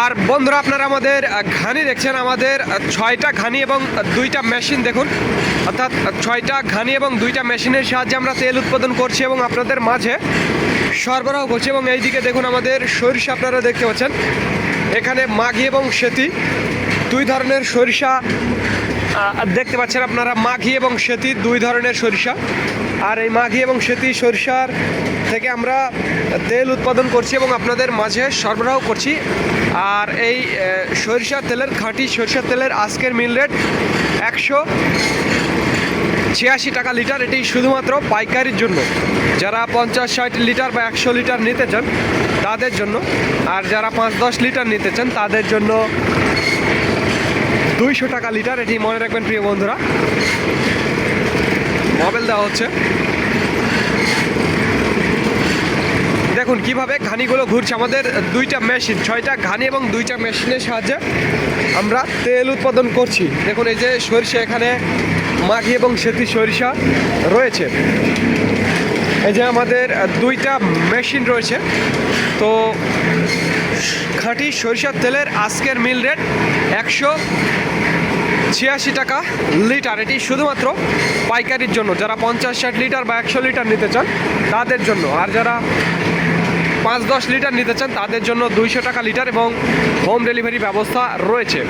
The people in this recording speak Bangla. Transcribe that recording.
আর বন্ধুরা, আপনারা আমাদের ঘানি দেখছেন, আমাদের 6টা ঘানি এবং 2টা মেশিন দেখুন, অর্থাৎ 6টা ঘানি এবং 2টা মেশিনের সাহায্যে আমরা তেল উৎপাদন করছি এবং আপনাদের মাঝে সরবরাহ করছি। এবং এইদিকে দেখুন আমাদের সরিষা আপনারা দেখতে পাচ্ছেন, এখানে মাঘি এবং সেতি দুই ধরনের সরিষা দেখতে পাচ্ছেন আপনারা। মাঘি এবং সেতি দুই ধরনের সরিষা, আর এই মাঘি এবং সেতি সরিষার থেকে আমরা তেল উৎপাদন করছি এবং আপনাদের মাঝে সরবরাহ করছি। আর এই সরিষার তেলের, খাঁটি সরিষার তেলের আজকের মিল রেট 186 টাকা লিটার। এটি শুধুমাত্র পাইকারির জন্য, যারা 50-60 লিটার বা 100 লিটার নিতে চান তাদের জন্য, আর যারা 5-10 লিটার নিতে চান তাদের জন্য 200 টাকা লিটার। এটি মনে রাখবেন প্রিয় বন্ধুরা। মোবাইল দেওয়া হচ্ছে, দেখুন কিভাবে ঘানিগুলো ঘুরছে। আমাদের 2টা মেশিন, 6টা ঘানি এবং 2টা মেশিনের সাহায্যে আমরা তেল উৎপাদন করছি। দেখুন এই যে সরিষা, এখানে মাঘি এবং সেতি সরিষা রয়েছে। এই যে আমাদের 2টা মেশিন রয়েছে। তো খাঁটি সরিষার তেলের আজকের মিল রেট 186 টাকা লিটার। এটি শুধুমাত্র পাইকারির জন্য, যারা 50-60 লিটার বা 100 লিটার নিতে চান তাদের জন্য, আর যারা 5-10 লিটার নিতে চান তাদের জন্য 200 টাকা লিটার এবং হোম ডেলিভারি ব্যবস্থা রয়েছে।